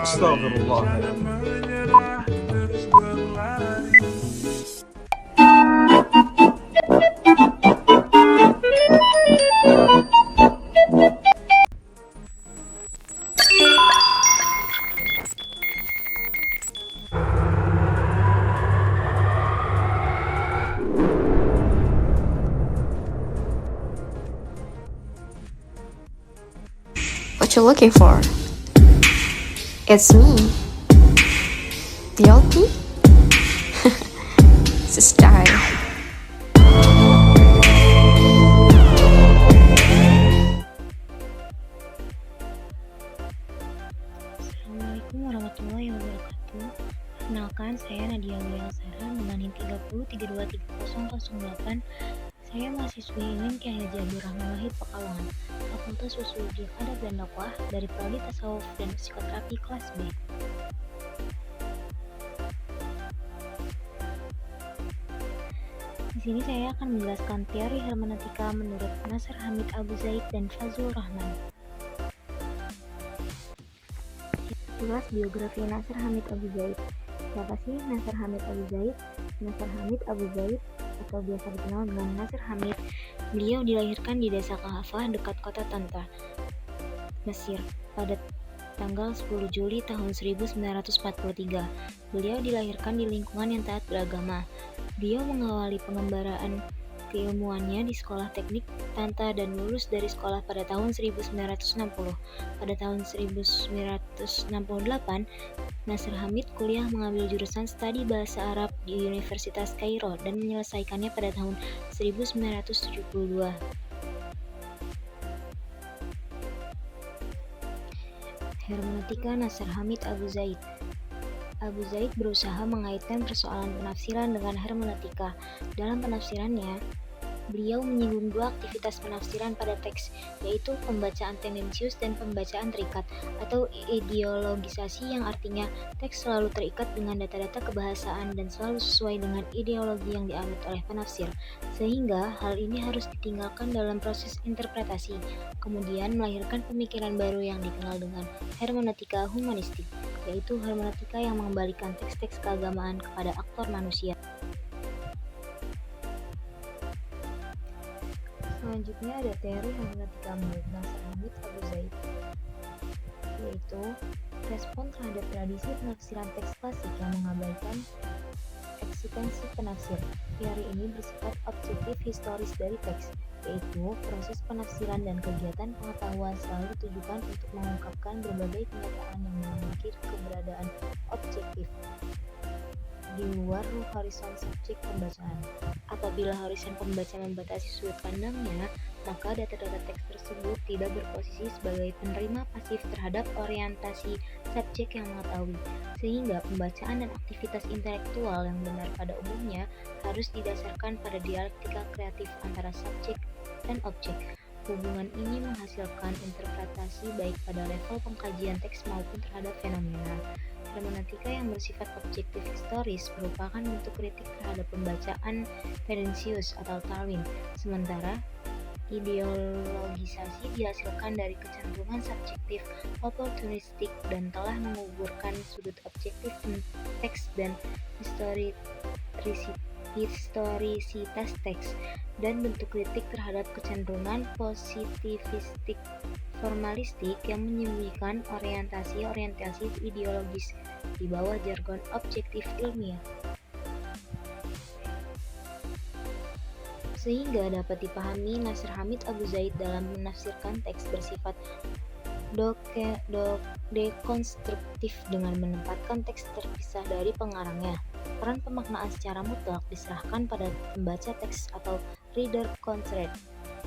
Astagfirullah. What you looking for? It's me. The old me? It's a style. Assalamualaikum warahmatullahi wabarakatuh. Perkenalkan, saya Nadia Wilasara dengan NIM 30323008. Saya mahasiswi UIN Kyai Haji Abdul Rahman Wahid Pekalongan, Fakultas Usuluddin Adab dan Dakwah dari Prodi Tasawuf dan Psikoterapi kelas B. Di sini saya akan menjelaskan teori hermeneutika menurut Nasr Hamid Abu Zaid dan Fazlur Rahman. Jelas biografi Nasr Hamid Abu Zaid. Siapa sih Nasr Hamid Abu Zaid? Nasr Hamid Abu Zaid atau biasa dikenal dengan Nasr Hamid. Beliau dilahirkan di desa Kahafah dekat kota Tanta, Mesir pada tanggal 10 Juli tahun 1943. Beliau dilahirkan di lingkungan yang taat beragama. Beliau mengawali pengembaraan keilmuannya di sekolah teknik Tanta dan lulus dari sekolah pada tahun 1960. Pada tahun 1968, Nasr Hamid kuliah mengambil jurusan studi bahasa Arab di Universitas Kairo dan menyelesaikannya pada tahun 1972. Hermeneutika Nasr Hamid Abu Zaid. Abu Zaid berusaha mengaitkan persoalan penafsiran dengan hermeneutika. Dalam penafsirannya, beliau menyinggung dua aktivitas penafsiran pada teks, yaitu pembacaan tendensius dan pembacaan terikat, atau ideologisasi, yang artinya teks selalu terikat dengan data-data kebahasaan dan selalu sesuai dengan ideologi yang dianut oleh penafsir, sehingga hal ini harus ditinggalkan dalam proses interpretasi, kemudian melahirkan pemikiran baru yang dikenal dengan hermeneutika humanistik, yaitu hermeneutika yang mengembalikan teks-teks keagamaan kepada aktor manusia. Selanjutnya ada teori hermeneutika menurut Nasr Hamid Abu Zaid, yaitu respon terhadap tradisi penafsiran teks klasik yang mengabaikan eksistensi penafsir. Teori ini bersifat objektif historis dari teks, yaitu proses penafsiran dan kegiatan pengetahuan selalu ditujukan untuk mengungkapkan berbagai kenyataan yang memiliki keberadaan objektif di luar horizon subjek pembacaan. Apabila horizon pembaca membatasi sudut pandangnya, maka data-data teks tersebut tidak berposisi sebagai penerima pasif terhadap orientasi subjek yang mengetahui, sehingga pembacaan dan aktivitas intelektual yang benar pada umumnya harus didasarkan pada dialektika kreatif antara subjek dan objek. Hubungan ini menghasilkan interpretasi baik pada level pengkajian teks maupun terhadap fenomena. Hermeneutika yang bersifat objektif historis merupakan bentuk kritik terhadap pembacaan tendensius atau Darwin, sementara ideologisasi dihasilkan dari kecenderungan subjektif oportunistik dan telah menguburkan sudut objektif teks dan historisitas teks, dan bentuk kritik terhadap kecenderungan positivistik formalistik yang menyembunyikan orientasi ideologis di bawah jargon objektif ilmiah, sehingga dapat dipahami Nasr Hamid Abu Zaid dalam menafsirkan teks bersifat dekonstruktif dengan menempatkan teks terpisah dari pengarangnya. Peran pemaknaan secara mutlak diserahkan pada pembaca teks atau reader consent.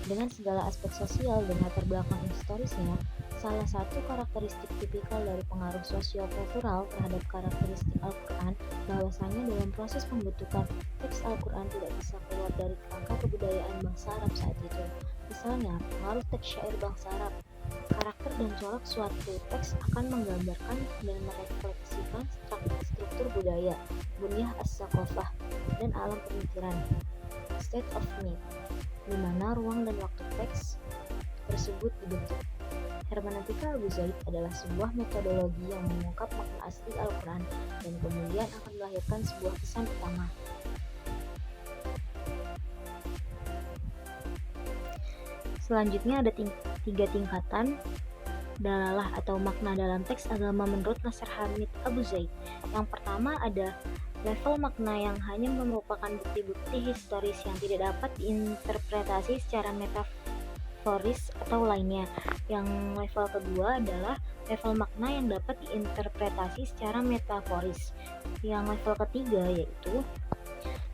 Dengan segala aspek sosial dan latar belakang historisnya, salah satu karakteristik tipikal dari pengaruh sosio-kultural terhadap karakteristik Al-Quran bahwasanya dalam proses pembentukan teks Al-Quran tidak bisa keluar dari kerangka kebudayaan bangsa Arab saat itu. Misalnya, pengaruh teks syair bangsa Arab. Karakter dan corak suatu teks akan menggambarkan dan merefleksikan struktur budaya, bunyah as-saqafah, dan alam pemikiran, state of mind, di mana ruang dan waktu teks tersebut dibentuk. Hermeneutika Abu Zaid adalah sebuah metodologi yang mengungkap makna asli Al-Quran dan kemudian akan melahirkan sebuah pesan utama. Selanjutnya ada tiga tingkatan dalalah atau makna dalam teks agama menurut Nasr Hamid Abu Zaid. Yang pertama ada level makna yang hanya merupakan bukti-bukti historis yang tidak dapat diinterpretasi secara metaforis atau lainnya. Yang level kedua adalah level makna yang dapat diinterpretasi secara metaforis. Yang level ketiga yaitu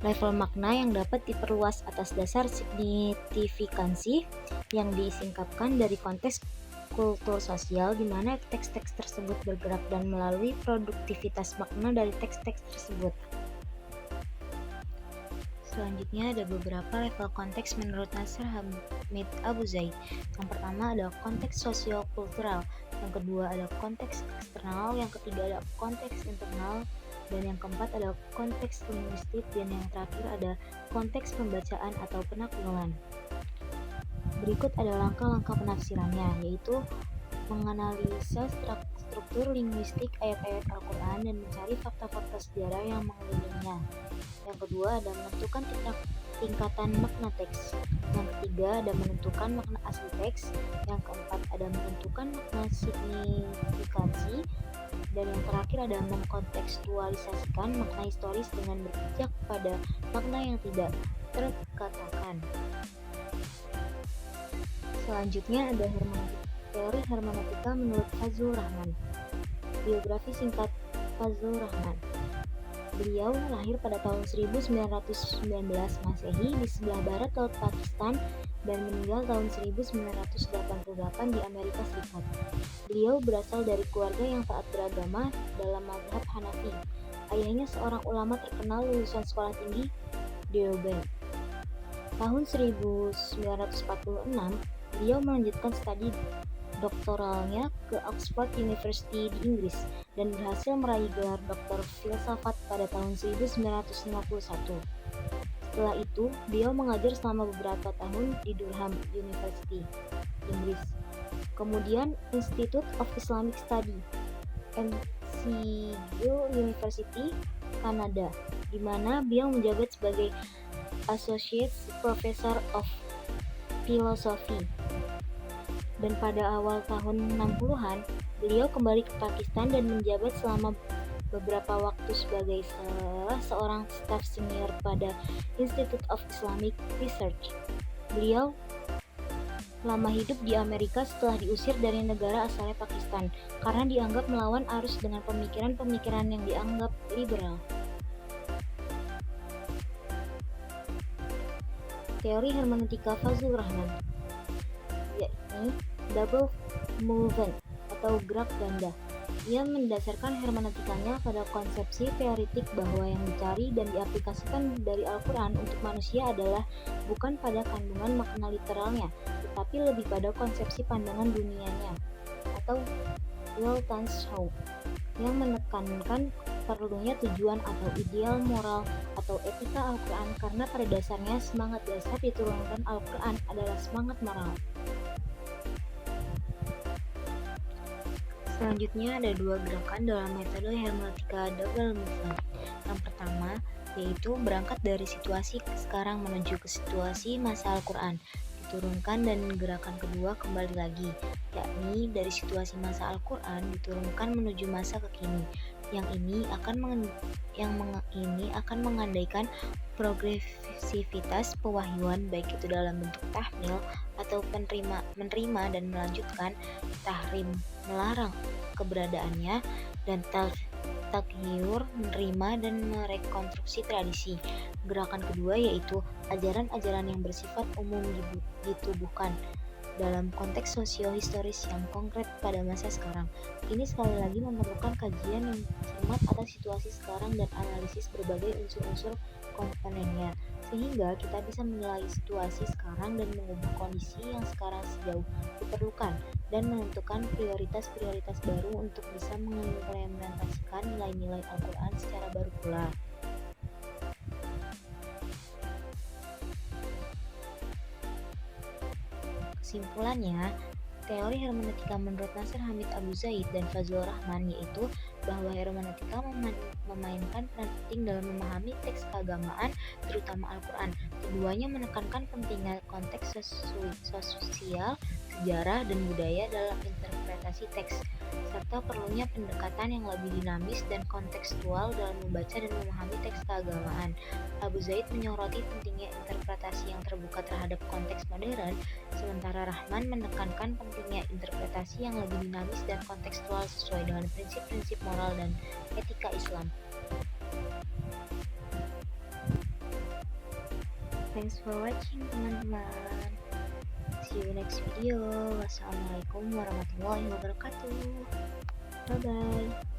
level makna yang dapat diperluas atas dasar signifikansi yang disingkapkan dari konteks kultur sosial di mana teks-teks tersebut bergerak dan melalui produktivitas makna dari teks-teks tersebut. Selanjutnya ada beberapa level konteks menurut Nasr Hamid Abu Zaid. Yang pertama ada konteks sosio-kultural, yang kedua ada konteks eksternal, yang ketiga ada konteks internal, dan yang keempat ada konteks linguistik, dan yang terakhir ada konteks pembacaan atau penaklukan. Berikut ada langkah-langkah penafsirannya, yaitu menganalisa struktur linguistik ayat-ayat Al-Quran dan mencari fakta-fakta sejarah yang mengelilinginya. Yang kedua ada menentukan tingkatan makna teks. Yang ketiga ada menentukan makna asli teks. Yang keempat ada menentukan makna signifikansi. Dan yang terakhir ada mengkontekstualisasikan makna historis dengan berpijak pada makna yang tidak terkatakan. Selanjutnya ada teori hermeneutika menurut Fazlur Rahman. Biografi singkat Fazlur Rahman. Beliau lahir pada tahun 1919 Masehi di sebelah barat laut Pakistan dan meninggal tahun 1988 di Amerika Serikat. Beliau berasal dari keluarga yang taat beragama dalam mazhab Hanafi. Ayahnya seorang ulama terkenal lulusan sekolah tinggi Deoband. Tahun 1946, beliau melanjutkan studi doktoralnya ke Oxford University di Inggris dan berhasil meraih gelar doktor filsafat pada tahun 1951. Setelah itu, beliau mengajar selama beberapa tahun di Durham University, Inggris. Kemudian Institute of Islamic Study, McGill University, Kanada, di mana beliau menjabat sebagai Associate Professor of Philosophy. Dan pada awal tahun 60-an, beliau kembali ke Pakistan dan menjabat selama beberapa waktu sebagai salah seorang staf senior pada Institute of Islamic Research. Beliau lama hidup di Amerika setelah diusir dari negara asalnya Pakistan karena dianggap melawan arus dengan pemikiran-pemikiran yang dianggap liberal. Teori hermeneutika Fazlur Rahman, yakni double movement atau gerak ganda. Ia mendasarkan hermeneutikanya pada konsepsi teoritik bahwa yang dicari dan diaplikasikan dari Al-Quran untuk manusia adalah bukan pada kandungan makna literalnya, tetapi lebih pada konsepsi pandangan dunianya, atau Weltanschauung, yang menekankan perlunya tujuan atau ideal moral atau etika Al-Quran karena pada dasarnya semangat dasar diturunkan Al-Quran adalah semangat moral. Selanjutnya ada dua gerakan dalam metode hermeneutika double movement. Yang pertama yaitu berangkat dari situasi sekarang menuju ke situasi masa Al-Quran, diturunkan, dan gerakan kedua kembali lagi, yakni dari situasi masa Al-Quran diturunkan menuju masa kekini. Yang ini akan mengandaikan progresivitas pewahyuan baik itu dalam bentuk tahmil atau menerima dan melanjutkan, tahrim melarang keberadaannya, dan takyur menerima dan merekonstruksi tradisi. Gerakan kedua yaitu ajaran-ajaran yang bersifat umum ditubuhkan dalam konteks sosio-historis yang konkret pada masa sekarang. Ini sekali lagi memerlukan kajian yang cermat atas situasi sekarang dan analisis berbagai unsur-unsur komponennya, sehingga kita bisa menilai situasi sekarang dan mengubah kondisi yang sekarang sejauh diperlukan, dan menentukan prioritas-prioritas baru untuk bisa mengimplementasikan nilai-nilai Al-Quran secara baru pula. Kesimpulannya, teori hermeneutika menurut Nasir Hamid Abu Zaid dan Fazlur Rahman yaitu bahwa hermeneutika memainkan peran penting dalam memahami teks keagamaan, terutama Al-Quran. Keduanya menekankan pentingnya konteks sosial, sejarah, dan budaya dalam interpretasi teks, serta perlunya pendekatan yang lebih dinamis dan kontekstual dalam membaca dan memahami teks keagamaan. Abu Zaid menyoroti pentingnya interpretasi yang terbuka terhadap konteks modern, sementara Rahman menekankan pentingnya interpretasi yang lebih dinamis dan kontekstual sesuai dengan prinsip-prinsip moral dan etika Islam. Thanks for watching teman-teman. See you next video. Wassalamualaikum warahmatullahi wabarakatuh. Bye bye.